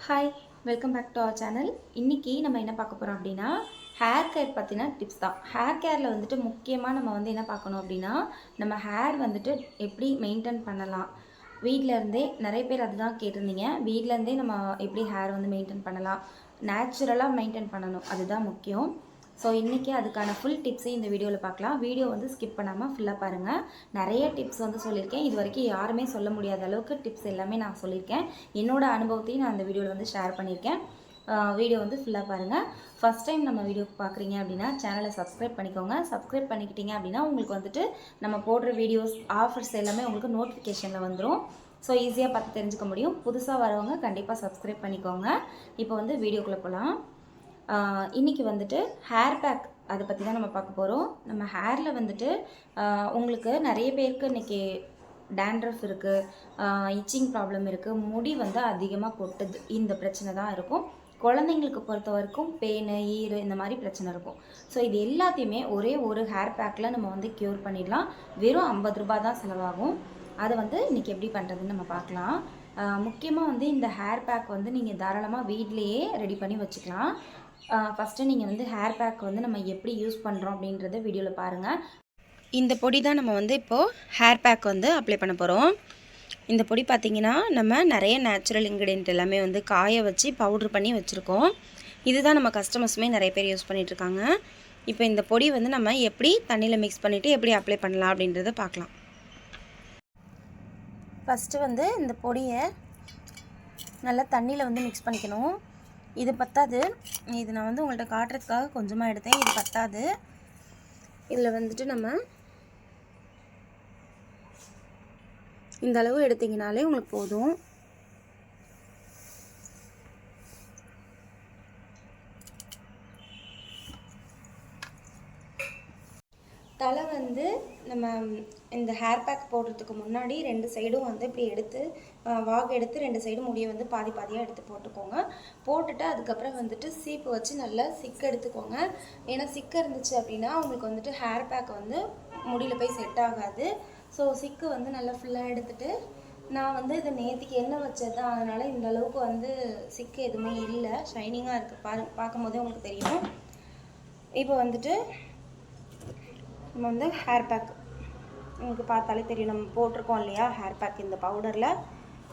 Hi, welcome back to our channel. இன்றைக்கி நம்ம என்ன பார்க்க போகிறோம் அப்படின்னா, ஹேர் கேர் பற்றின டிப்ஸ் தான். ஹேர் கேரில் வந்துட்டு முக்கியமாக நம்ம என்ன பார்க்கணும் அப்படின்னா, நம்ம ஹேர் வந்துட்டு எப்படி மெயின்டைன் பண்ணலாம். வீட்டில் இருந்தே நிறைய பேர் அதுதான் கேட்டிருந்தீங்க. வீட்டிலேருந்தே நம்ம எப்படி ஹேர் மெயின்டைன் பண்ணலாம், நேச்சுரலாக மெயின்டைன் பண்ணணும், அதுதான் முக்கியம். ஸோ இன்றைக்கி அதுக்கான ஃபுல் டிப்ஸையும் இந்த வீடியோவில் பார்க்கலாம். வீடியோ ஸ்கிப் பண்ணாமல் ஃபுல்லாக பாருங்கள். நிறைய டிப்ஸ் சொல்லியிருக்கேன். இது வரைக்கும் யாருமே சொல்ல முடியாத அளவுக்கு டிப்ஸ் எல்லாமே நான் சொல்லியிருக்கேன். என்னோடய அனுபவத்தையும் நான் அந்த வீடியோவில் ஷேர் பண்ணியிருக்கேன். வீடியோ ஃபுல்லாக பாருங்கள். ஃபஸ்ட் டைம் நம்ம வீடியோ பார்க்குறீங்க அப்படின்னா சேனலை சப்ஸ்கிரைப் பண்ணிக்கோங்க. சப்ஸ்கிரைப் பண்ணிக்கிட்டீங்க அப்படின்னா உங்களுக்கு நம்ம போடுற வீடியோஸ் ஆஃபர்ஸ் எல்லாமே உங்களுக்கு நோட்டிஃபிகேஷனில் வந்துடும். ஸோ ஈஸியாக பார்த்து தெரிஞ்சுக்க முடியும். புதுசாக வரவங்க கண்டிப்பாக சப்ஸ்கிரைப் பண்ணிக்கோங்க. இப்போ வீடியோக்குள்ளே போகலாம். இன்றைக்கி ஹேர் பேக் அதை பற்றி தான் நம்ம பார்க்க போகிறோம். நம்ம ஹேரில் உங்களுக்கு நிறைய பேருக்கு இன்றைக்கி டேண்ட்ரஃப் இருக்குது, இச்சிங் ப்ராப்ளம் இருக்குது, முடி அதிகமாக கொட்டுது, இந்த பிரச்சனை தான் இருக்கும். குழந்தைங்களுக்கு பொறுத்த வரைக்கும் பேனு, ஈரு இந்த மாதிரி பிரச்சனை இருக்கும். ஸோ இது எல்லாத்தையுமே ஒரே ஒரு ஹேர் பேக்கில் நம்ம க்யூர் பண்ணிடலாம். வெறும் 50 ரூபா தான் செலவாகும். அதை இன்றைக்கி எப்படி பண்ணுறதுன்னு நம்ம பார்க்கலாம். முக்கியமாக இந்த ஹேர் பேக் நீங்கள் தாராளமாக வீட்லேயே ரெடி பண்ணி வச்சுக்கலாம். ஃபஸ்ட்டு நீங்கள் ஹேர் பேக் நம்ம எப்படி யூஸ் பண்ணுறோம் அப்படின்றத வீடியோவில் பாருங்கள். இந்த பொடி தான் நம்ம இப்போது ஹேர் பேக் அப்ளை பண்ண போகிறோம். இந்த பொடி பார்த்திங்கன்னா நம்ம நிறைய நேச்சுரல் இன்க்ரீடியன்ட் எல்லாமே காய வச்சு பவுட்ரு பண்ணி வச்சுருக்கோம். இதுதான் நம்ம கஸ்டமர்ஸுமே நிறைய பேர் யூஸ் பண்ணிகிட்ருக்காங்க. இப்போ இந்த பொடி நம்ம எப்படி தண்ணியில் மிக்ஸ் பண்ணிவிட்டு எப்படி அப்ளை பண்ணலாம் அப்படின்றத பார்க்கலாம். ஃபஸ்ட்டு இந்த பொடியை நல்லா தண்ணியில் மிக்ஸ் பண்ணிக்கணும். இது பத்தாது. இது நான் உங்கள்கிட்ட காட்டுறதுக்காக கொஞ்சமாக எடுத்தேன். இது பத்தாது. இதில் நம்ம இந்த அளவு எடுத்திங்கனாலே உங்களுக்கு போதும். தலை நம்ம இந்த ஹேர் பேக் போடுறதுக்கு முன்னாடி 2 சைடும் இப்படி எடுத்து வாகு எடுத்து 2 சைடும் முடியை பாதி பாதியாக எடுத்து போட்டுக்கோங்க. போட்டுட்டு அதுக்கப்புறம் சீப்பு வச்சு நல்லா சிக்கு எடுத்துக்கோங்க. ஏன்னா சிக்கு இருந்துச்சு அப்படின்னா உங்களுக்கு ஹேர் பேக் முடியில் போய் செட் ஆகாது. ஸோ சிக்கு நல்லா ஃபுல்லாக எடுத்துகிட்டு நான் இதை நேற்றுக்கு எண்ணெய் வச்சது தான், அதனால் இந்த அளவுக்கு சிக்கு எதுவுமே இல்லை, ஷைனிங்காக இருக்குது. பார்க்கும் போதே உங்களுக்கு தெரியும். இப்போ நம்ம ஹேர் பேக் உங்களுக்கு பார்த்தாலே தெரியும். நம்ம போட்டிருக்கோம் இல்லையா ஹேர் பேக். இந்த பவுடரில்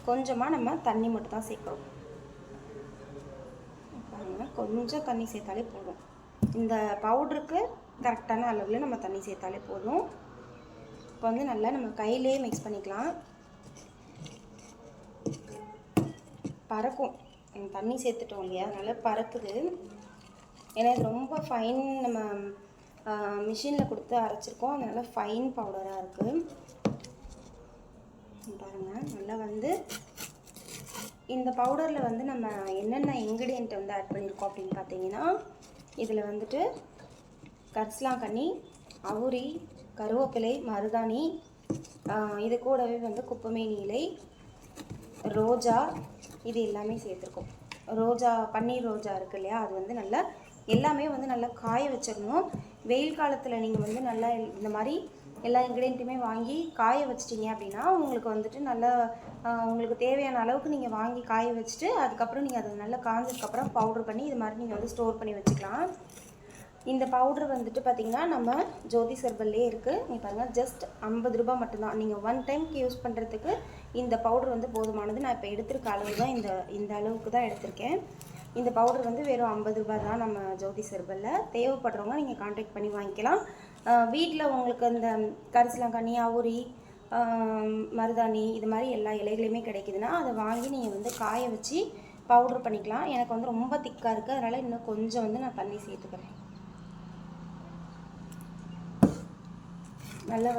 கொஞ்சமாக நம்ம தண்ணி மட்டும் தான் சேர்க்குறோம். பாருங்கள், கொஞ்சம் தண்ணி சேர்த்தாலே போதும். இந்த பவுடருக்கு கரெக்டான அளவில் நம்ம தண்ணி சேர்த்தாலே போதும். இப்போ நல்லா நம்ம கையிலே மிக்ஸ் பண்ணிக்கலாம். பறக்கும், தண்ணி சேர்த்துட்டோம் இல்லையா, அதனால் பறக்குது. ஏன்னா இது ரொம்ப ஃபைன், நம்ம மிஷினில் கொடுத்து அரைச்சிருக்கோம், அதனால் ஃபைன் பவுடராக இருக்குது. பாருங்கள், நல்லா இந்த பவுடரில் நம்ம என்னென்ன இன்க்ரீடியன்ட் ஆட் பண்ணியிருக்கோம் அப்படின்னு பார்த்தீங்கன்னா, இதில் கரிசலாங்கண்ணி, அவுரி, கருவேப்பிலை, மருதாணி, இது கூடவே குப்பைமேனி இலை, ரோஜா, இது எல்லாமே சேர்த்துருக்கோம். ரோஜா, பன்னீர் ரோஜா இருக்குது இல்லையா, அது நல்லா எல்லாமே நல்லா காய வச்சிடணும். வெயில் காலத்தில் நீங்கள் நல்லா இந்த மாதிரி எல்லா இன்க்ரீடியண்ட்டுமே வாங்கி காய வச்சிட்டிங்க அப்படின்னா உங்களுக்கு நல்லா உங்களுக்கு தேவையான அளவுக்கு நீங்கள் வாங்கி காய வச்சுட்டு அதுக்கப்புறம் நீங்கள் அது நல்லா காஞ்சதுக்கப்புறம் பவுட்ரு பண்ணி இது மாதிரி நீங்கள் ஸ்டோர் பண்ணி வச்சுக்கலாம். இந்த பவுட்ரு பார்த்திங்கன்னா நம்ம ஜோதி ஹெர்பல்லே இருக்குது. நீங்கள் பாருங்கள், ஜஸ்ட் 50 ரூபா மட்டும்தான். நீங்கள் 1 டைம்க்கு யூஸ் பண்ணுறதுக்கு இந்த பவுட்ரு போதுமானது. நான் இப்போ எடுத்துருக்க அளவு தான் இந்த அளவுக்கு தான் எடுத்திருக்கேன். இந்த பவுடர் வெறும் 50 ரூபா தான் நம்ம ஜோதி ஹெர்பலில். தேவைப்படுறவங்க நீங்கள் கான்டாக்ட் பண்ணி வாங்கிக்கலாம். வீட்டில் உங்களுக்கு இந்த கரிசலாங்கண்ணி, அவுரி, மருதாணி இது மாதிரி எல்லா இலைகளையுமே கிடைக்குதுன்னா அதை வாங்கி நீங்கள் காய வச்சு பவுட்ரு பண்ணிக்கலாம். எனக்கு ரொம்ப திக்காக இருக்குது, அதனால் இன்னும் கொஞ்சம் நான் தண்ணி சேர்த்துக்கிறேன். நல்லா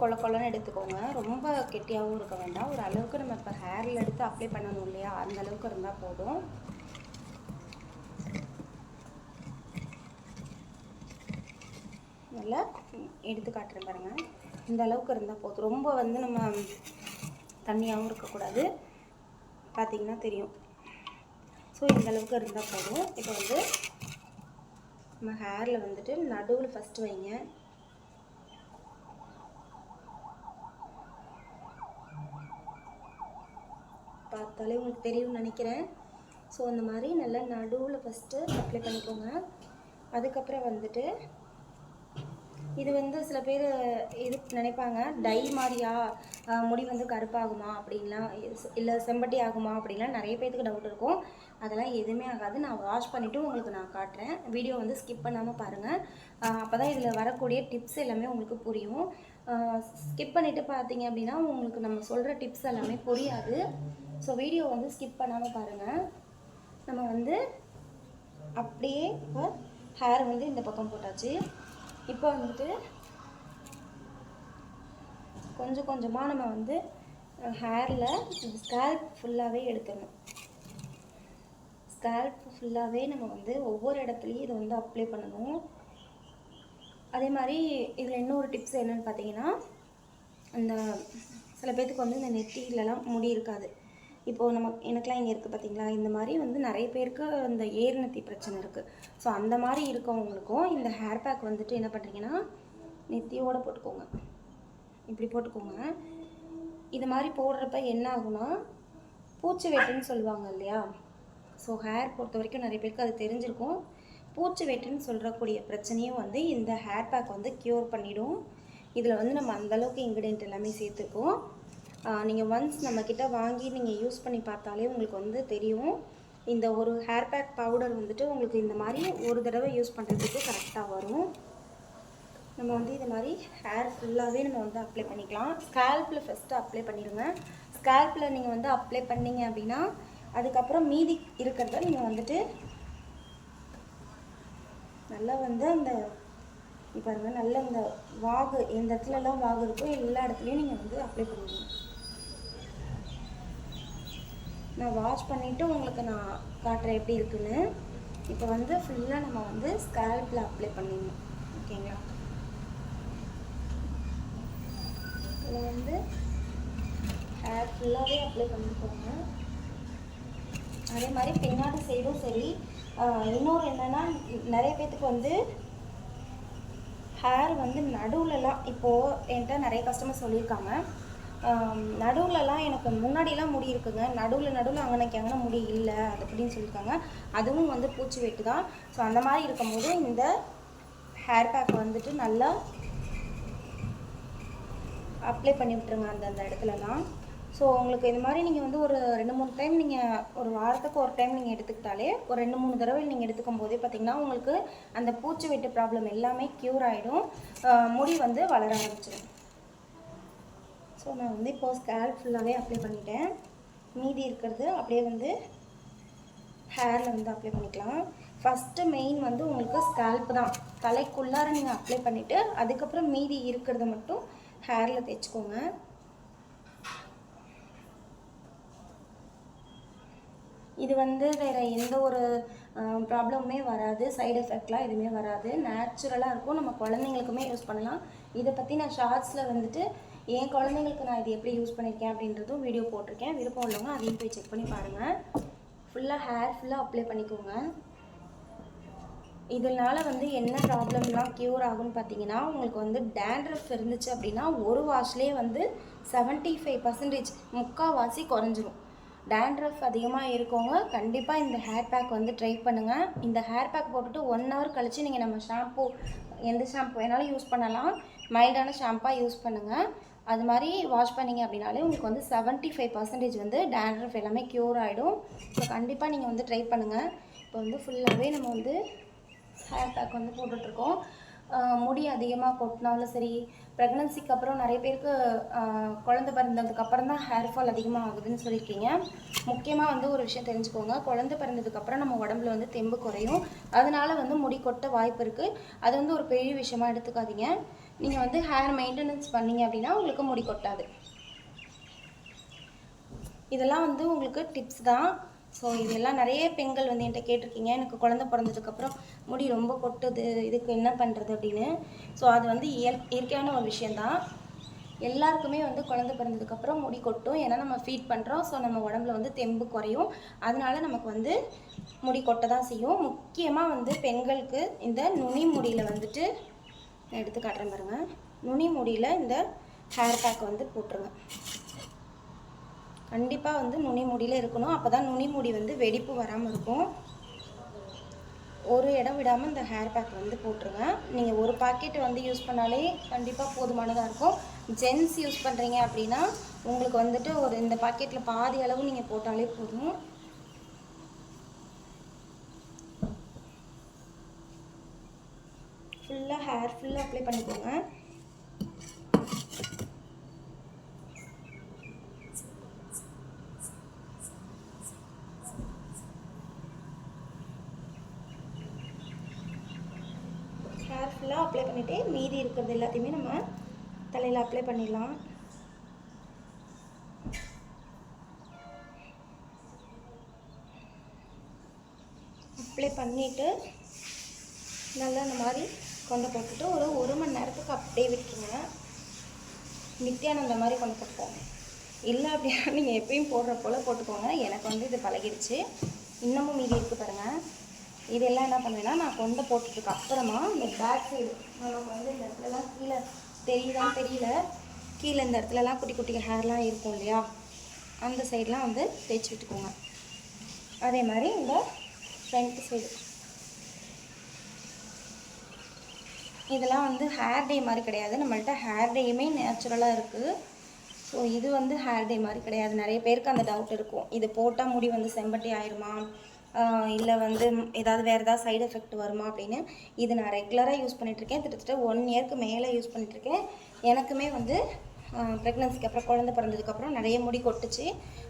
கொல கொலன்னு எடுத்துக்கோங்க. ரொம்ப கெட்டியாகவும் இருக்க வேண்டாம். ஒரு அளவுக்கு நம்ம இப்போ ஹேரில் எடுத்து அப்ளை பண்ணணும் இல்லையா, அந்த அளவுக்கு இருந்தால் போதும். நல்லா எடுத்து காட்டுறேன் பாருங்கள், இந்த அளவுக்கு இருந்தால் போதும். ரொம்ப நம்ம தண்ணியாகவும் இருக்கக்கூடாது, பார்த்திங்கன்னா தெரியும். ஸோ இந்த அளவுக்கு இருந்தால் போதும். இப்போ நம்ம ஹேரில் நடுவில் ஃபஸ்ட்டு வைங்க. பார்த்தாலே உங்களுக்கு தெரியும்னு நினைக்கிறேன். ஸோ இந்த மாதிரி நல்லா நடுவில் ஃபஸ்ட்டு அப்ளை பண்ணிக்கோங்க. அதுக்கப்புறம் வந்துட்டு இது வந்து சில பேர் இது நினைப்பாங்க, டை மாதிரியா முடி வந்து கருப்பாகுமா அப்படின்லாம், இல்லை செம்பட்டி ஆகுமா அப்படின்லாம் நிறைய பேருக்கு டவுட் இருக்கும். அதெல்லாம் எதுவுமே ஆகாது. நான் வாஷ் பண்ணிவிட்டு உங்களுக்கு நான் காட்டுறேன். வீடியோ வந்து ஸ்கிப் பண்ணாமல் பாருங்கள். அப்போ தான் இதில் வரக்கூடிய டிப்ஸ் எல்லாமே உங்களுக்கு புரியும். ஸ்கிப் பண்ணிவிட்டு பார்த்தீங்க அப்படின்னா உங்களுக்கு நம்ம சொல்கிற டிப்ஸ் எல்லாமே புரியாது. ஸோ வீடியோ வந்து ஸ்கிப் பண்ணாமல் பாருங்கள். நம்ம வந்து அப்படியே இப்போ ஹேர் வந்து இந்த பக்கம் போட்டாச்சு. இப்போ வந்துட்டு கொஞ்சம் கொஞ்சமாக நம்ம வந்து ஹேரில் ஸ்கேல்ப் ஃபுல்லாகவே எடுத்துடணும். ஸ்கேல்ப் ஃபுல்லாகவே நம்ம வந்து ஒவ்வொரு இடத்துலையும் இதை வந்து அப்ளை பண்ணணும். அதே மாதிரி இதில் இன்னொரு டிப்ஸ் என்னென்னு பார்த்தீங்கன்னா, அந்த சில பேர்த்துக்கு வந்து இந்த நெத்தியிலலாம் முடி இருக்காது. இப்போது எனக்குலாம் இங்கே இருக்குது பார்த்தீங்களா, இந்த மாதிரி வந்து நிறைய பேருக்கு இந்த ஏர் நெத்தி பிரச்சனை இருக்குது. ஸோ அந்த மாதிரி இருக்கவங்களுக்கும் இந்த ஹேர் பேக் வந்துட்டு என்ன பண்ணுறீங்கன்னா, நெத்தியோடு போட்டுக்கோங்க. இப்படி போட்டுக்கோங்க. இது மாதிரி போடுறப்ப என்ன ஆகுனா, பூச்சி வெட்டுன்னு சொல்லுவாங்க இல்லையா. ஸோ ஹேர் பொறுத்த வரைக்கும் நிறைய பேருக்கு அது தெரிஞ்சிருக்கும். பூச்சி வெட்டுன்னு சொல்கிறக்கூடிய பிரச்சனையும் வந்து இந்த ஹேர் பேக் வந்து க்யூர் பண்ணிவிடும். இதில் வந்து நம்ம அந்தளவுக்கு இன்க்ரீடியன்ட் எல்லாமே சேர்த்துருக்கோம். நீங்கள் ஒன்ஸ் நம்மக்கிட்ட வாங்கி நீங்கள் யூஸ் பண்ணி பார்த்தாலே உங்களுக்கு வந்து தெரியும். இந்த ஒரு ஹேர் பேக் பவுடர் வந்துட்டு உங்களுக்கு இந்த மாதிரி ஒரு தடவை யூஸ் பண்ணுறதுக்கு கரெக்டாக வரும். நம்ம வந்து இது மாதிரி ஹேர் ஃபுல்லாகவே நம்ம வந்து அப்ளை பண்ணிக்கலாம். ஸ்கேல்பில் ஃபஸ்ட்டு அப்ளை பண்ணிடுங்க. ஸ்கேல்பில் நீங்கள் வந்து அப்ளை பண்ணிங்க அப்படின்னா அதுக்கப்புறம் மீதி இருக்கிறத நீங்கள் வந்துட்டு நல்லா வந்து அந்த பாருங்கள், நல்ல இந்த வாகு எந்த இடத்துலலாம் வாகு இருக்கோ எல்லா இடத்துலையும் நீங்கள் வந்து அப்ளை பண்ணிடுங்க. நான் வாஷ் பண்ணிவிட்டு உங்களுக்கு நான் காட்டுறேன் எப்படி இருக்குன்னு. இப்போ வந்து ஃபுல்லாக நம்ம வந்து ஸ்கேல்பில் அப்ளை பண்ணிடணும். ஓகேங்களா? இதில் வந்து ஹேர் ஃபுல்லாகவே அப்ளை பண்ணிக்கோங்க. அதே மாதிரி பின்னாடி சைடும் சரி. இன்னொரு என்னென்னா, நிறைய பேர்த்துக்கு வந்து ஹேர் வந்து நடுவுலலாம், இப்போது என்கிட்ட நிறைய கஸ்டமர் சொல்லியிருக்காங்க, நடுவுலலாம் எனக்கு முன்னாடிலாம் முடி இருக்குங்க, நடுவில் அங்கனைக்கு முடி இல்லை அது அப்படின்னு சொல்லியிருக்காங்க. அதுவும் வந்து பூச்சி வெட்டு தான். ஸோ அந்த மாதிரி இருக்கும்போது இந்த ஹேர் பேக் வந்துட்டு நல்லா அப்ளை பண்ணி விட்டுருங்க அந்த இடத்துலலாம். ஸோ உங்களுக்கு இது மாதிரி நீங்கள் வந்து ஒரு 2-3 டைம் நீங்கள் ஒரு வாரத்துக்கு ஒரு டைம் நீங்கள் எடுத்துக்கிட்டாலே ஒரு 2-3 தடவை நீங்கள் எடுத்துக்கும் போதே பார்த்திங்கன்னா உங்களுக்கு அந்த பூச்சி வெட்டு ப்ராப்ளம் எல்லாமே க்யூர் ஆகிடும். முடி வந்து வளர ஆரம்பிச்சிடும். ஸோ நான் வந்து இப்போது ஸ்கேல்ப் ஃபுல்லாகவே அப்ளை பண்ணிட்டேன். மீதி இருக்கிறது அப்படியே வந்து ஹேரில் வந்து அப்ளை பண்ணிக்கலாம். ஃபஸ்ட்டு மெயின் வந்து உங்களுக்கு ஸ்கேல்ப் தான். தலைக்குள்ளார நீங்கள் அப்ளை பண்ணிவிட்டு அதுக்கப்புறம் மீதி இருக்கிறத மட்டும் ஹேரில் தேய்ச்சிக்கோங்க. இது வந்து வேறு எந்த ஒரு ப்ராப்ளமுமே வராது. சைடு எஃபெக்ட்லாம் எதுவுமே வராது. நேச்சுரலாக இருக்கும். நம்ம குழந்தைங்களுக்குமே யூஸ் பண்ணலாம். இதை பற்றி நான் ஷார்ட்ஸில் வந்துட்டு என் குழந்தைங்களுக்கு நான் இது எப்படி யூஸ் பண்ணியிருக்கேன் அப்படின்றதும் வீடியோ போட்டிருக்கேன். விருப்பம் உள்ளவங்க அதையும் போய் செக் பண்ணி பாருங்கள். ஃபுல்லாக ஹேர் ஃபுல்லாக அப்ளை பண்ணிக்கோங்க. இதனால் வந்து என்ன ப்ராப்ளம்லாம் க்யூர் ஆகும்னு பார்த்தீங்கன்னா, உங்களுக்கு வந்து டேண்ட்ரஃப் இருந்துச்சு அப்படின்னா ஒரு வாஷ்லேயே வந்து 75% முக்கால்வாசி குறைஞ்சிரும். டேண்ட்ரஃப் அதிகமாக இருக்கவங்க கண்டிப்பாக இந்த ஹேர் பேக் வந்து ட்ரை பண்ணுங்கள். இந்த ஹேர் பேக் போட்டுட்டு 1 hour கழித்து நீங்கள் நம்ம ஷாம்பு எந்த ஷாம்பு வேணாலும் யூஸ் பண்ணலாம். மைல்டான ஷாம்பாக யூஸ் பண்ணுங்கள். அது மாதிரி வாஷ் பண்ணிங்க அப்படின்னாலே உங்களுக்கு வந்து 75% வந்து டேண்ட்ரஃப் எல்லாமே க்யூர் ஆகிடும். ஸோ கண்டிப்பாக நீங்கள் வந்து ட்ரை பண்ணுங்கள். இப்போ வந்து ஃபுல்லாகவே நம்ம வந்து ஹேர் பேக் வந்து போட்டுட்ருக்கோம். முடி அதிகமாக கொட்டினாலும் சரி, ப்ரெக்னன்சிக்கு அப்புறம் நிறைய பேருக்கு குழந்தை பிறந்ததுக்கப்புறம் தான் ஹேர் ஃபால் அதிகமாக ஆகுதுன்னு சொல்லியிருக்கீங்க. முக்கியமாக வந்து ஒரு விஷயம் தெரிஞ்சுக்கோங்க, குழந்தை பிறந்ததுக்கப்புறம் நம்ம உடம்புல வந்து தெம்பு குறையும். அதனால் வந்து முடி கொட்ட வாய்ப்பு இருக்குது. அது வந்து ஒரு பெரிய விஷயமாக எடுத்துக்காதீங்க. நீங்கள் வந்து ஹேர் மெயின்டெனன்ஸ் பண்ணிங்க அப்படின்னா உங்களுக்கு முடி கொட்டாது. இதெல்லாம் வந்து உங்களுக்கு டிப்ஸ் தான். ஸோ இதெல்லாம் நிறைய பெண்கள் வந்து என்கிட்ட கேட்டிருக்கீங்க, எனக்கு குழந்தை பிறந்ததுக்கப்புறம் முடி ரொம்ப கொட்டுது, இதுக்கு என்ன பண்ணுறது அப்படின்னு. ஸோ அது வந்து இயற்கையான ஒரு விஷயந்தான். எல்லாருக்குமே வந்து குழந்தை பிறந்ததுக்கப்புறம் முடி கொட்டும். ஏன்னா நம்ம ஃபீட் பண்ணுறோம். ஸோ நம்ம உடம்புல வந்து தெம்பு குறையும். அதனால நமக்கு வந்து முடி கொட்ட தான் செய்யும். முக்கியமாக வந்து பெண்களுக்கு இந்த நுனி முடியில் வந்துட்டு நான் எடுத்து காட்டுறேன் பாருங்கள். நுனி முடியில் இந்த ஹேர் பேக் வந்து போட்டுருங்க. கண்டிப்பாக வந்து நுனி முடியில் இருக்கணும். அப்போ தான் நுனி முடி வந்து வெடிப்பு வராமல் இருக்கும். ஒரு இடம் விடாமல் இந்த ஹேர் பேக் வந்து போட்டுருங்க. நீங்கள் ஒரு பாக்கெட் வந்து யூஸ் பண்ணாலே கண்டிப்பாக போதுமானதாக இருக்கும். ஜென்ஸ் யூஸ் பண்ணுறீங்க அப்படின்னா உங்களுக்கு வந்துட்டு ஒரு இந்த பாக்கெட்டில் பாதி அளவு நீங்கள் போட்டாலே போதும். ஃபுல்லாக ஹேர் ஃபுல்லாக அப்ளை பண்ணிக்கோங்க. ஹேர் ஃபுல்லாக அப்ளை பண்ணிவிட்டு மீதி இருக்கிறது எல்லாத்தையுமே நம்ம தலையில் அப்ளை பண்ணிடலாம். அப்ளை பண்ணிவிட்டு நல்லா இந்த மாதிரி கொண்டு போட்டுட்டு ஒரு மணி நேரத்துக்கு அப்படியே விட்டுருங்க. நித்தியானந்த மாதிரி கொண்டு போட்டுக்கோங்க. இல்லை அப்படின்னா நீங்கள் எப்பயும் போடுற போல் போட்டுக்கோங்க. எனக்கு வந்து இது பழகிடுச்சு. இன்னமும் மீதி இருக்குது பாருங்கள். இதெல்லாம் என்ன பண்ணுவேன்னா நான் கொண்டு போட்டதுக்கு அப்புறமா இந்த பேக் சைடு நமக்கு வந்து இந்த இடத்துலலாம் கீழே தெரியுதான்னு தெரியல, கீழே இந்த இடத்துலலாம் குட்டி குட்டி ஹேர்லாம் இருக்கும் இல்லையா, அந்த சைடெலாம் வந்து தேய்ச்சி விட்டுக்கோங்க. அதே மாதிரி இந்த ஃப்ரண்ட் சைடு இதெல்லாம் வந்து ஹேர் டே மாதிரி கிடையாது. நம்மள்ட்ட ஹேர் டேயுமே நேச்சுரலாக இருக்குது. ஸோ இது வந்து ஹேர் டே மாதிரி கிடையாது. நிறைய பேருக்கு அந்த டவுட் இருக்கும், இது போட்டால் முடி வந்து செம்பட்டி ஆயிருமா, இல்லை வந்து ஏதாவது வேறு ஏதாவது சைடு எஃபெக்ட் வருமா அப்படின்னு. இது நான் ரெகுலராக யூஸ் பண்ணிகிட்ருக்கேன். கிட்டத்தட்ட 1 இயருக்கு மேலே யூஸ் பண்ணிகிட்ருக்கேன். எனக்குமே வந்து ப்ரெக்னன்சிக்கு அப்புறம் குழந்தை பிறந்ததுக்கப்புறம் நிறைய முடி கொட்டுச்சு.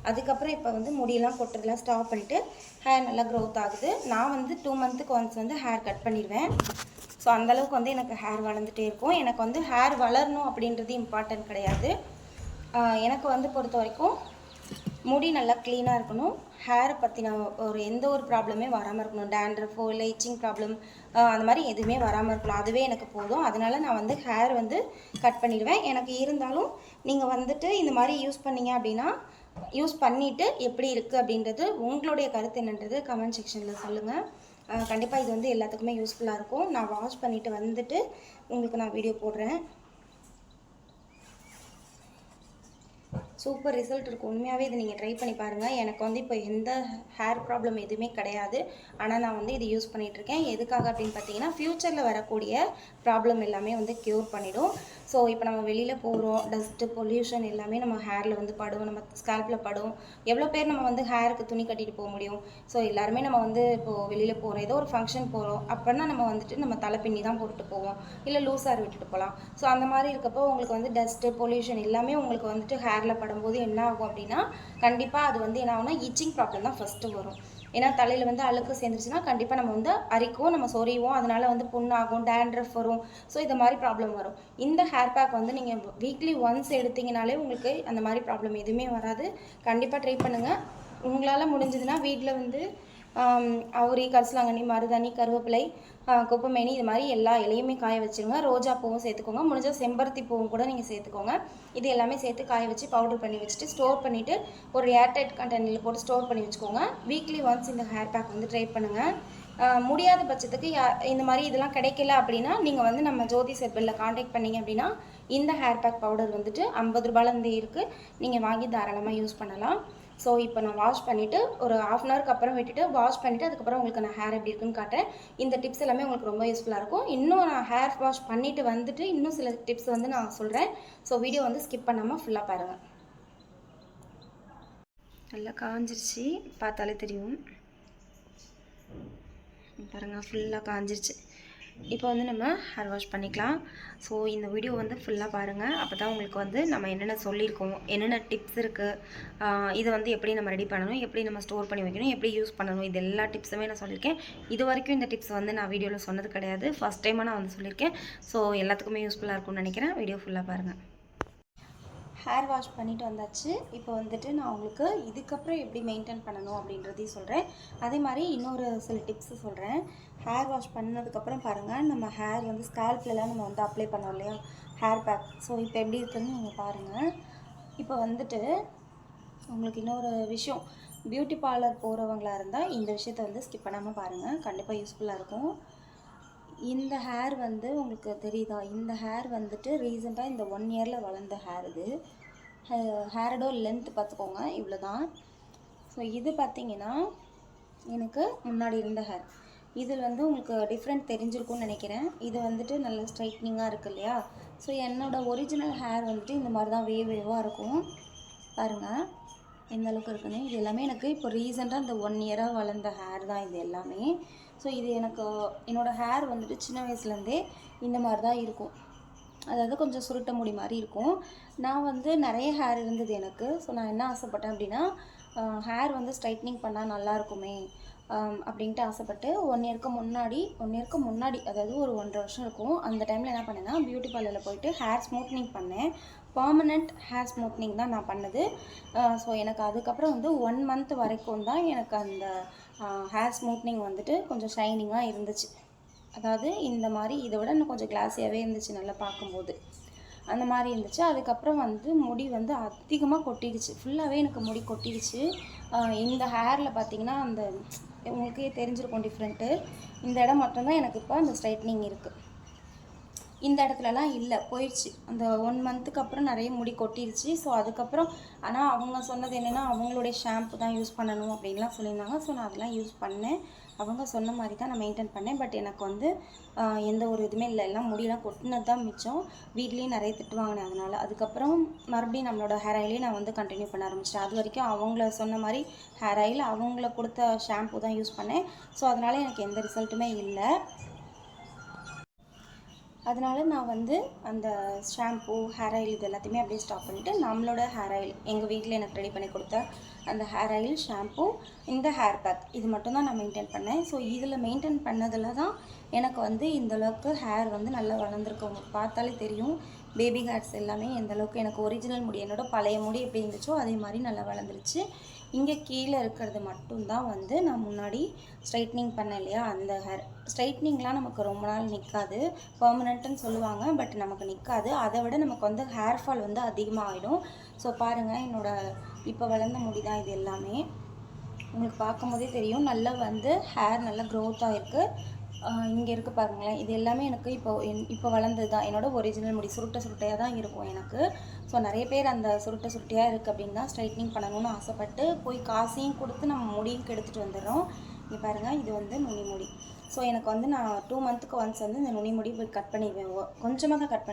அதுக்கப்புறம் இப்போ வந்து முடியெல்லாம் கொட்டுறதுலாம் ஸ்டாப் பண்ணிவிட்டு ஹேர் நல்லா க்ரோத் ஆகுது. நான் வந்து 2 மந்த்துக்கு ஒன்ஸ் வந்து ஹேர் கட் பண்ணிடுவேன். ஸோ அந்தளவுக்கு வந்து எனக்கு ஹேர் வளர்ந்துட்டே இருக்கும். எனக்கு வந்து ஹேர் வளரணும் அப்படின்றது இம்பார்ட்டன்ட் கிடையாது. எனக்கு வந்து பொறுத்த வரைக்கும் முடி நல்லா க்ளீனாக இருக்கணும். ஹேரை பற்றின எந்த ஒரு ப்ராப்ளமே வராமல் இருக்கணும். டேண்ட்ரஃபோ இல்லை இச்சிங் ப்ராப்ளம் அந்த மாதிரி எதுவுமே வராமல் இருக்கணும். அதுவே எனக்கு போதும். அதனால நான் வந்து ஹேர் வந்து கட் பண்ணிடுவேன். எனக்கு இருந்தாலும் நீங்கள் வந்துட்டு இந்த மாதிரி யூஸ் பண்ணீங்க அப்படின்னா யூஸ் பண்ணிவிட்டு எப்படி இருக்குது அப்படின்றது உங்களுடைய கருத்து என்னன்றது கமெண்ட் செக்ஷனில் சொல்லுங்கள். கண்டிப்பாக இது வந்து எல்லாத்துக்குமே யூஸ்ஃபுல்லாக இருக்கும். நான் வாஷ் பண்ணிவிட்டு வந்துட்டு உங்களுக்கு நான் வீடியோ போடுறேன். சூப்பர் ரிசல்ட் இருக்கும். உண்மையாகவே இது நீங்கள் ட்ரை பண்ணி பாருங்கள். எனக்கு வந்து இப்போ எந்த ஹேர் ப்ராப்ளம் எதுவுமே கிடையாது. ஆனால் நான் வந்து இது யூஸ் பண்ணிகிட்ருக்கேன். எதுக்காக அப்படின்னு பார்த்தீங்கன்னா ஃப்யூச்சரில் வரக்கூடிய ப்ராப்ளம் எல்லாமே வந்து க்யூர் பண்ணிடும். ஸோ இப்போ நம்ம வெளியில் போகிறோம், டஸ்ட்டு பொல்யூஷன் எல்லாமே நம்ம ஹேரில் வந்து படும், நம்ம ஸ்கால்பில் படும். எவ்வளோ பேர் நம்ம வந்து ஹேருக்கு துணி கட்டிட்டு போக முடியும்? ஸோ எல்லாருமே நம்ம வந்து இப்போது வெளியில் போகிறோம், ஏதோ ஒரு ஃபங்க்ஷன் போகிறோம் அப்படின்னா நம்ம வந்துட்டு நம்ம தலை பின்னி தான் போட்டுட்டு போவோம், இல்லை லூஸ் ஹேர் விட்டுட்டு போகலாம். ஸோ அந்த மாதிரி இருக்கப்போ உங்களுக்கு வந்து டஸ்ட்டு பொல்யூஷன் எல்லாமே உங்களுக்கு வந்துட்டு ஹேரில் படும்போது என்ன ஆகும் அப்படின்னா கண்டிப்பாக அது வந்து என்ன ஆகும்னா இச்சிங் ப்ராப்ளம் தான் ஃபஸ்ட்டு வரும். ஏன்னா தலையில் வந்து அழுக்கு சேர்ந்துருச்சுன்னா கண்டிப்பாக நம்ம வந்து அரிக்கும், நம்ம சொறிவோம், அதனால வந்து புண்ணாகும், டேண்ட்ரஃப் வரும். ஸோ இந்த மாதிரி ப்ராப்ளம் வரும். இந்த ஹேர் பேக் வந்து நீங்கள் வீக்லி ஒன்ஸ் எடுத்தீங்கனாலே உங்களுக்கு அந்த மாதிரி ப்ராப்ளம் எதுவுமே வராது. கண்டிப்பாக ட்ரை பண்ணுங்கள். உங்களால் முடிஞ்சதுன்னா வீட்டில் வந்து அவுரி, கரிசலாங்கண்ணி, மருதாணி, கருவேப்பிலை, குப்பைமேனி இது மாதிரி எல்லா இலையுமே காய வச்சுருங்க. ரோஜா பூவும் சேர்த்துக்கோங்க. முடிஞ்சால் செம்பருத்தி பூவும் கூட நீங்கள் சேர்த்துக்கோங்க. இது எல்லாமே சேர்த்து காய வச்சு பவுடர் பண்ணி வச்சுட்டு ஸ்டோர் பண்ணிவிட்டு ஒரு ஏர்டைட் கண்டெய்னரில் போட்டு ஸ்டோர் பண்ணி வச்சுக்கோங்க. வீக்லி ஒன்ஸ் இந்த ஹேர் பேக் வந்து ட்ரை பண்ணுங்கள். முடியாத பட்சத்துக்கு இந்த மாதிரி இதெல்லாம் கிடைக்கல அப்படின்னா நீங்கள் வந்து நம்ம ஜோதி செர்பலில் காண்டாக்ட் பண்ணிங்க அப்படின்னா இந்த ஹேர் பேக் பவுடர் வந்துட்டு 50 ரூபாயிலேருந்தே இருக்குது. நீங்கள் வாங்கி தாராளமாக யூஸ் பண்ணலாம். ஸோ இப்போ நான் வாஷ் பண்ணிவிட்டு ஒரு 1/2 அன் ஹவருக்கு அப்புறம் விட்டுட்டு வாஷ் பண்ணிவிட்டு அதுக்கப்புறம் உங்களுக்கு நான் ஹேர் எப்படி இருக்குன்னு காட்டுறேன். இந்த டிப்ஸ் எல்லாமே உங்களுக்கு ரொம்ப யூஸ்ஃபுல்லாக இருக்கும். இன்னும் நான் ஹேர் வாஷ் பண்ணிவிட்டு வந்துட்டு இன்னும் சில டிப்ஸ் வந்து நான் சொல்கிறேன். ஸோ வீடியோ வந்து ஸ்கிப் பண்ணாமல் ஃபுல்லாக பாருங்கள். நல்லா காஞ்சிருச்சு, பார்த்தாலே தெரியும் பாருங்கள், ஃபுல்லாக காஞ்சிருச்சு. இப்போ வந்து நம்ம ஹேர் வாஷ் பண்ணிக்கலாம். ஸோ இந்த வீடியோ வந்து ஃபுல்லாக பாருங்கள். அப்போ தான் உங்களுக்கு வந்து நம்ம என்னென்ன சொல்லியிருக்கோம், என்னென்ன டிப்ஸ் இருக்குது, இதை வந்து எப்படி நம்ம ரெடி பண்ணணும், எப்படி நம்ம ஸ்டோர் பண்ணி வைக்கணும், எப்படி யூஸ் பண்ணணும், இது எல்லா டிப்ஸுமே நான் சொல்லியிருக்கேன். இது வரைக்கும் இந்த டிப்ஸ் வந்து நான் வீடியோவில் சொன்னது கிடையாது, ஃபஸ்ட் டைமாக நான் வந்து சொல்லியிருக்கேன். ஸோ எல்லாத்துக்குமே யூஸ்ஃபுல்லாக இருக்கும்னு நினைக்கிறேன். வீடியோ ஃபுல்லாக பாருங்கள். ஹேர் வாஷ் பண்ணிவிட்டு வந்தாச்சு. இப்போ வந்துட்டு நான் உங்களுக்கு இதுக்கப்புறம் எப்படி மெயின்டைன் பண்ணணும் அப்படின்றதையும் சொல்கிறேன். அதே மாதிரி இன்னொரு சில டிப்ஸு சொல்கிறேன். ஹேர் வாஷ் பண்ணதுக்கப்புறம் பாருங்கள், நம்ம ஹேர் வந்து ஸ்கால்ப்லலாம் நம்ம வந்து அப்ளை பண்ணோம் இல்லையா ஹேர் பேக். ஸோ இப்போ எப்படி இருக்குதுன்னு நீங்கள் பாருங்கள். இப்போ வந்துட்டு உங்களுக்கு இன்னொரு விஷயம், பியூட்டி பார்லர் போகிறவங்களா இருந்தால் இந்த விஷயத்தை வந்து ஸ்கிப் பண்ணாமல் பாருங்கள். கண்டிப்பாக யூஸ்ஃபுல்லாக இருக்கும். இந்த ஹேர் வந்து உங்களுக்கு தெரியுதா, இந்த ஹேர் வந்துட்டு ரீசெண்டாக இந்த 1 இயரில் வளர்ந்த ஹேர் இது. ஹேரோட லென்த் பார்த்துக்கோங்க, இவ்வளோ தான். ஸோ இது பார்த்திங்கன்னா எனக்கு முன்னாடி இருந்த ஹேர். இதில் வந்து உங்களுக்கு டிஃப்ரெண்ட் தெரிஞ்சிருக்கும்னு நினைக்கிறேன். இது வந்துட்டு நல்ல ஸ்ட்ரைட்னிங்காக இருக்குது இல்லையா? ஸோ என்னோடய ஒரிஜினல் ஹேர் வந்துட்டு இந்த மாதிரி தான் வேவாக இருக்கும். பாருங்கள் எந்த அளவுக்கு இருக்குன்னு. இது எல்லாமே எனக்கு இப்போ ரீசெண்டாக இந்த 1 இயராக வளர்ந்த ஹேர் தான் இது எல்லாமே. ஸோ இது எனக்கு என்னோடய ஹேர் வந்துட்டு சின்ன வயசுலேருந்தே இந்த மாதிரி தான் இருக்கும். அதாவது கொஞ்சம் சுருட்ட முடி மாதிரி இருக்கும். நான் வந்து நிறைய ஹேர் இருந்தது எனக்கு. ஸோ நான் என்ன ஆசைப்பட்டேன் அப்படின்னா, ஹேர் வந்து ஸ்ட்ரைட்னிங் பண்ணால் நல்லாயிருக்குமே அப்படின்ட்டு ஆசைப்பட்டு 1 இயருக்கு முன்னாடி அதாவது ஒரு 1.5 வருஷம் இருக்கும். அந்த டைமில் என்ன பண்ணேன்னா, பியூட்டி பார்லரில் போயிட்டு ஹேர் ஸ்மூத்னிங் பண்ணேன். பர்மனெண்ட் ஹேர் ஸ்மூத்னிங் தான் நான் பண்ணது. ஸோ எனக்கு அதுக்கப்புறம் வந்து 1 மந்த் வரைக்கும் தான் எனக்கு அந்த ஹேர் ஸ்மூத்னிங் வந்துட்டு கொஞ்சம் ஷைனிங்காக இருந்துச்சு. அதாவது இந்த மாதிரி இதை விட இன்னும் கொஞ்சம் கிளாஸியாகவே இருந்துச்சு நல்லா பார்க்கும்போது. அந்த மாதிரி இருந்துச்சு. அதுக்கப்புறம் வந்து முடி வந்து அதிகமாக கொட்டிடுச்சு. ஃபுல்லாகவே எனக்கு முடி கொட்டிடுச்சு. இந்த ஹேரில் பார்த்திங்கன்னா அந்த உங்களுக்கே தெரிஞ்சிருக்கும் டிஃப்ரெண்ட்டு. இந்த இடம் மட்டும்தான் எனக்கு இப்போ அந்த ஸ்ட்ரைட்னிங் இருக்குது. இந்த இடத்துலலாம் இல்லை, போயிடுச்சு. அந்த 1 மந்த்துக்கு அப்புறம் நிறைய முடி கொட்டிடுச்சு. ஸோ அதுக்கப்புறம் ஆனால் அவங்க சொன்னது என்னென்னா, அவங்களுடைய ஷாம்பு தான் யூஸ் பண்ணணும் அப்படின்லாம் சொல்லியிருந்தாங்க. ஸோ நான் அதெல்லாம் யூஸ் பண்ணேன். அவங்க சொன்ன மாதிரி தான் நான் மெயின்டைன் பண்ணேன். பட் எனக்கு வந்து எந்த ஒரு இதுவுமே இல்லை. எல்லாம் முடியெல்லாம் கொட்டினது தான் மிச்சம். வீட்லேயும் நிறைய திட்டு வாங்கினேன் அதனால். அதுக்கப்புறம் மறுபடியும் நம்மளோட ஹேர் ஆயிலே நான் வந்து கண்டினியூ பண்ண ஆரம்பிச்சிட்டேன். அது வரைக்கும் அவங்கள சொன்ன மாதிரி ஹேர் ஆயில் அவங்கள கொடுத்த ஷாம்பு தான் யூஸ் பண்ணேன். ஸோ அதனால் எனக்கு எந்த ரிசல்ட்டுமே இல்லை. அதனால் நான் வந்து அந்த ஷாம்பூ, ஹேர் ஆயில் இது எல்லாத்தையுமே அப்படியே ஸ்டாப் பண்ணிவிட்டு, நம்மளோட ஹேர் ஆயில் எங்கள் வீட்டில் எனக்கு ரெடி பண்ணி கொடுத்த அந்த ஹேர் ஆயில், ஷாம்பூ, இந்த ஹேர் பேக் இது மட்டும் தான் நான் மெயின்டைன் பண்ணேன். ஸோ இதில் மெயின்டைன் பண்ணதில் தான் எனக்கு வந்து இந்தளவுக்கு ஹேர் வந்து நல்லா வளர்ந்துருக்கு. உங்களுக்கு பார்த்தாலே தெரியும் பேபி ஹேர்ஸ் எல்லாமே எந்தளவுக்கு எனக்கு ஒரிஜினல் முடி என்னோட பழைய முடி எப்படி இருந்துச்சோ அதே மாதிரி நல்லா வளர்ந்துருச்சு. இங்கே கீழே இருக்கிறது மட்டும்தான் வந்து நான் முன்னாடி ஸ்ட்ரைட்னிங் பண்ணேன் இல்லையா, அந்த ஹேர் ஸ்ட்ரைட்னிங்லாம் நமக்கு ரொம்ப நாள் நிற்காது. பர்மனெண்ட்டுன்னு சொல்லுவாங்க, பட் நமக்கு நிற்காது. அதை விட நமக்கு வந்து ஹேர் ஃபால் வந்து அதிகமாக ஆகிடும். ஸோ பாருங்கள், என்னோடய இப்போ வளர்ந்த முடி தான் இது எல்லாமே. உங்களுக்கு பார்க்கும்போதே தெரியும் நல்லா வந்து ஹேர் நல்லா க்ரோத்தாக இருக்குது. இங்கே இருக்குது பாருங்களேன். இது எல்லாமே எனக்கு இப்போ வளர்ந்தது தான். என்னோடய ஒரிஜினல் முடி சுருட்டையாக தான் இருக்கும் எனக்கு. ஸோ நிறைய பேர் அந்த சுருட்டையாக இருக்குது அப்படின்னு தான் ஸ்ட்ரைட்னிங் பண்ணணும்னு ஆசைப்பட்டு போய் காசையும் கொடுத்து நம்ம முடியும் கெடுத்துட்டு வந்துடுறோம். இங்கே பாருங்கள், இது வந்து நுனி முடி. ஸோ எனக்கு வந்து நான் 2 மந்த்துக்கு ஒன்ஸ் வந்து இந்த நுனி முடி போய் கட் பண்ணிடுவேன். கொஞ்சமாக தான் கட்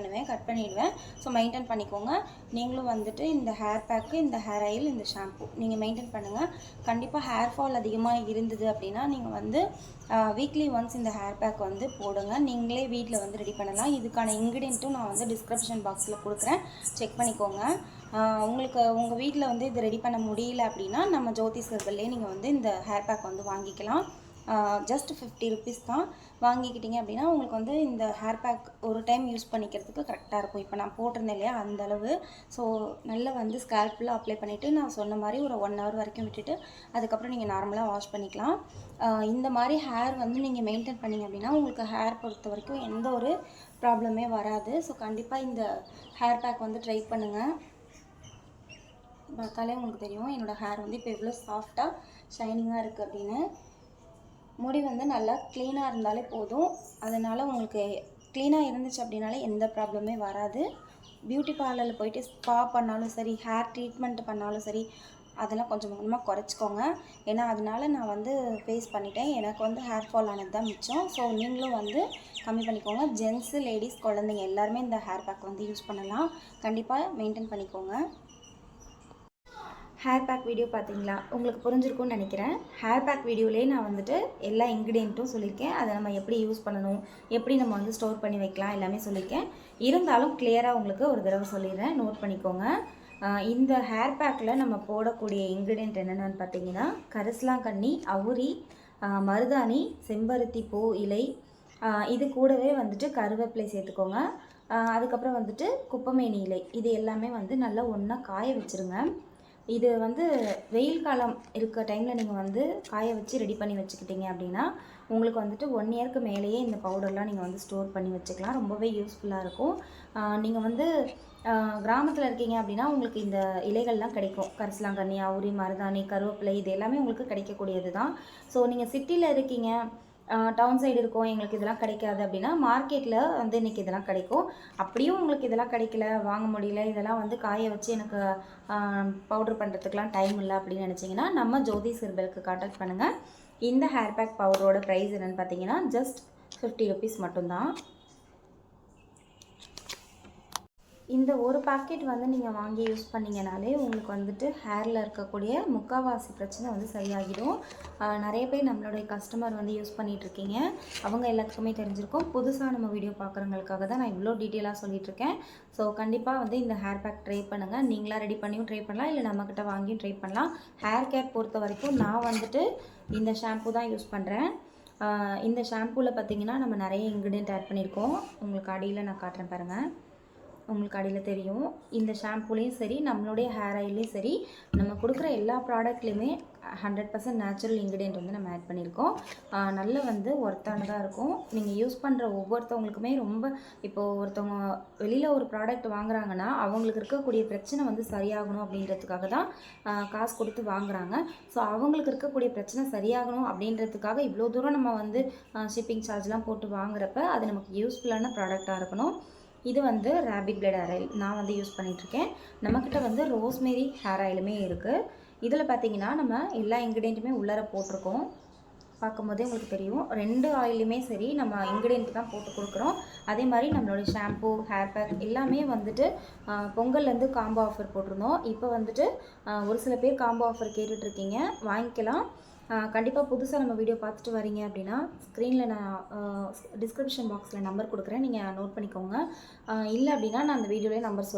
பண்ணிடுவேன். ஸோ மெயின்டைன் பண்ணிக்கோங்க. நீங்களும் வந்துட்டு இந்த ஹேர் பேக்கு, இந்த ஹேர் ஆயில், இந்த ஷாம்பு நீங்கள் மெயின்டைன் பண்ணுங்கள். கண்டிப்பாக ஹேர் ஃபால் அதிகமாக இருந்தது அப்படின்னா நீங்கள் வந்து வீக்லி ஒன்ஸ் இந்த ஹேர் பேக் வந்து போடுங்க. நீங்களே வீட்டில் வந்து ரெடி பண்ணலாம். இதுக்கான இன்க்ரீடியண்ட்டும் நான் வந்து டிஸ்கிரிப்ஷன் பாக்ஸில் கொடுக்குறேன், செக் பண்ணிக்கோங்க. உங்களுக்கு உங்கள் வீட்டில் வந்து இது ரெடி பண்ண முடியல அப்படின்னா நம்ம ஜோதிஸ் ஹெர்பல்லே நீங்கள் வந்து இந்த ஹேர் பேக் வந்து வாங்கிக்கலாம். ஜஸ்ட் 50 ருபீஸ் தான். வாங்கிக்கிட்டிங்க அப்படின்னா உங்களுக்கு வந்து இந்த ஹேர் பேக் ஒரு டைம் யூஸ் பண்ணிக்கிறதுக்கு கரெக்டாக இருக்கும். இப்போ நான் போட்டிருந்தேன் இல்லையா அந்தளவு. ஸோ நல்லா வந்து ஸ்கேல்பில் அப்ளை பண்ணிவிட்டு நான் சொன்ன மாதிரி ஒரு 1 ஹவர் வரைக்கும் விட்டுட்டு அதுக்கப்புறம் நீங்கள் நார்மலாக வாஷ் பண்ணிக்கலாம். இந்த மாதிரி ஹேர் வந்து நீங்கள் மெயின்டைன் பண்ணிங்க அப்படின்னா உங்களுக்கு ஹேர் பொறுத்த வரைக்கும் எந்த ஒரு ப்ராப்ளமே வராது. ஸோ கண்டிப்பாக இந்த ஹேர் பேக் வந்து ட்ரை பண்ணுங்கள். பார்த்தாலே உங்களுக்கு தெரியும் என்னோடய ஹேர் வந்து இப்போ எவ்வளோ சாஃப்டாக ஷைனிங்காக இருக்குது அப்படின்னு. முடி வந்து நல்லா க்ளீனாக இருந்தாலே போதும். அதனால் உங்களுக்கு க்ளீனாக இருந்துச்சு அப்படின்னாலே எந்த ப்ராப்ளமே வராது. பியூட்டி பார்லரில் போயிட்டு ஸ்பா பண்ணாலும் சரி, ஹேர் ட்ரீட்மெண்ட் பண்ணாலும் சரி, அதெல்லாம் கொஞ்சம் கொஞ்சமாக குறைச்சிக்கோங்க. ஏன்னா அதனால நான் வந்து ஃபேஸ் பண்ணிட்டேன். எனக்கு வந்து ஹேர் ஃபால் ஆனது தான் மிச்சம். ஸோ நீங்களும் வந்து கம்மி பண்ணிக்கோங்க. ஜென்ஸு, லேடிஸ், குழந்தைங்க எல்லாருமே இந்த ஹேர் பேக் வந்து யூஸ் பண்ணலாம். கண்டிப்பாக மெயின்டைன் பண்ணிக்கோங்க. ஹேர் பேக் வீடியோ பார்த்தீங்களா? உங்களுக்கு புரிஞ்சிருக்கும்னு நினைக்கிறேன். ஹேர் பேக் வீடியோலேயே நான் வந்துட்டு எல்லா இன்க்ரீடியண்ட்டும் சொல்லியிருக்கேன். அதை நம்ம எப்படி யூஸ் பண்ணணும், எப்படி நம்ம வந்து ஸ்டோர் பண்ணி வைக்கலாம் எல்லாமே சொல்லியிருக்கேன். இருந்தாலும் கிளியராக உங்களுக்கு ஒரு தடவை சொல்லிடுறேன், நோட் பண்ணிக்கோங்க. இந்த ஹேர் பேக்கில் நம்ம போடக்கூடிய இன்க்ரீடியண்ட் என்னென்னு பார்த்தீங்கன்னா, கரிசலாங்கண்ணி, அவுரி, மருதாணி, செம்பருத்தி பூ இலை, இது கூடவே வந்துட்டு கருவேப்பிலை சேர்த்துக்கோங்க. அதுக்கப்புறம் வந்துட்டு குப்பைமேனி இலை, இது எல்லாமே வந்து நல்லா ஒன்றா காய வச்சுருங்க. இது வந்து வெயில் காலம் இருக்க டைமில் நீங்கள் வந்து காய வச்சு ரெடி பண்ணி வச்சுக்கிட்டீங்க அப்படின்னா உங்களுக்கு வந்துட்டு 1 இயருக்கு மேலேயே இந்த பவுடர்லாம் நீங்கள் வந்து ஸ்டோர் பண்ணி வச்சுக்கலாம். ரொம்பவே யூஸ்ஃபுல்லாக இருக்கும். நீங்கள் வந்து கிராமத்தில் இருக்கீங்க அப்படின்னா உங்களுக்கு இந்த இலைகள்லாம் கிடைக்கும். கரிசலாங்கண்ணி, அவுரி, மருதாணி, கருவேப்பிலை இது எல்லாமே உங்களுக்கு கிடைக்கக்கூடியது தான். ஸோ நீங்கள் சிட்டியில் இருக்கீங்க டவுன் சைடு இருக்கோம், எங்களுக்கு இதெல்லாம் கிடைக்காது அப்படின்னா மார்க்கெட்டில் வந்து இன்றைக்கி இதெல்லாம் கிடைக்கும். அப்படியும் உங்களுக்கு இதெல்லாம் கிடைக்கல, வாங்க முடியல, இதெல்லாம் வந்து காய வச்சு எனக்கு பவுடர் பண்ணுறதுக்கெலாம் டைம் இல்லை அப்படின்னு நினச்சிங்கன்னா நம்ம ஜோதிஸ் ஹெர்பலுக்கு கான்டாக்ட் பண்ணுங்கள். இந்த ஹேர் பேக் பவுடரோட ப்ரைஸ் என்னென்னு பார்த்தீங்கன்னா ஜஸ்ட் 50 rupees மட்டும்தான். இந்த ஒரு பாக்கெட் வந்து நீங்கள் வாங்கி யூஸ் பண்ணிங்கனாலே உங்களுக்கு வந்துட்டு ஹேரில் இருக்கக்கூடிய முக்கால்வாசி பிரச்சனை வந்து சரியாகிடும். நிறைய பேர் நம்மளுடைய கஸ்டமர் வந்து யூஸ் பண்ணிகிட்ருக்கீங்க, அவங்க எல்லாத்துக்குமே தெரிஞ்சிருக்கும். புதுசாக நம்ம வீடியோ பார்க்குறவங்களுக்காக தான் நான் இவ்வளோ டீட்டெயிலாக சொல்லிகிட்ருக்கேன். ஸோ கண்டிப்பாக வந்து இந்த ஹேர் பேக் ட்ரை பண்ணுங்கள். நீங்களாக ரெடி பண்ணியும் ட்ரை பண்ணலாம், இல்லை நம்மக்கிட்ட வாங்கியும் ட்ரை பண்ணலாம். ஹேர் கேர் பொறுத்த வரைக்கும் நான் வந்துட்டு இந்த ஷாம்பு தான் யூஸ் பண்ணுறேன். இந்த ஷாம்பூவில் பார்த்திங்கன்னா நம்ம நிறைய இன்க்ரீடியன்ட் ஆட் பண்ணியிருக்கோம். உங்களுக்கு அடியில் நான் காட்டுறேன் பாருங்கள், உங்களுக்கு அடியில் தெரியும். இந்த ஷாம்பூலேயும் சரி, நம்மளுடைய ஹேர் ஆயிலையும் சரி, நம்ம கொடுக்குற எல்லா ப்ராடக்ட்லேயுமே 100% நேச்சுரல் இன்க்ரீடியன்ட் வந்து நம்ம ஆட் பண்ணியிருக்கோம். நல்ல வந்து ஒர்த்தானதாக இருக்கும். நீங்கள் யூஸ் பண்ணுற ஒவ்வொருத்தவங்களுக்குமே ரொம்ப இப்போது ஒருத்தவங்க வெளியில் ஒரு ப்ராடக்ட் வாங்குறாங்கன்னா அவங்களுக்கு இருக்கக்கூடிய பிரச்சனை வந்து சரியாகணும் அப்படின்றதுக்காக தான் காசு கொடுத்து வாங்குறாங்க. ஸோ அவங்களுக்கு இருக்கக்கூடிய பிரச்சனை சரியாகணும் அப்படின்றதுக்காக இவ்வளோ தூரம் நம்ம வந்து ஷிப்பிங் சார்ஜ்லாம் போட்டு வாங்குறப்ப அது நமக்கு யூஸ்ஃபுல்லான ப்ராடக்டாக இருக்கணும். இது வந்து ரேபிட் பிளேட் ஹேர் ஆயில் நான் வந்து யூஸ் பண்ணிகிட்ருக்கேன். நம்மக்கிட்ட வந்து ரோஸ்மேரி ஹேர் ஆயிலுமே இருக்குது. இதில் பார்த்திங்கன்னா நம்ம எல்லா இன்க்ரீடியண்ட்டுமே உள்ளார போட்டிருக்கோம். பார்க்கும்போதே உங்களுக்கு தெரியும். 2 ஆயிலுமே சரி நம்ம இன்க்ரீடியன்ட் தான் போட்டு கொடுக்குறோம். அதே மாதிரி நம்மளோட ஷாம்பூ, ஹேர் பேக் எல்லாமே வந்துட்டு பொங்கல்லேருந்து காம்போ ஆஃபர் போட்டிருந்தோம். இப்போ வந்துட்டு ஒரு சில பேர் காம்போ ஆஃபர் கேட்டுட்ருக்கீங்க, வாங்கிக்கலாம். கண்டிப்பாக புதுசாக நம்ம வீடியோ பார்த்துட்டு வரீங்க அப்படின்னா ஸ்க்ரீனில் நான் டிஸ்கிரிப்ஷன் பாக்ஸில் நம்பர் கொடுக்குறேன், நீங்கள் நோட் பண்ணிக்கோங்க. இல்லை அப்படின்னா நான் அந்த வீடியோலேயே நம்பர்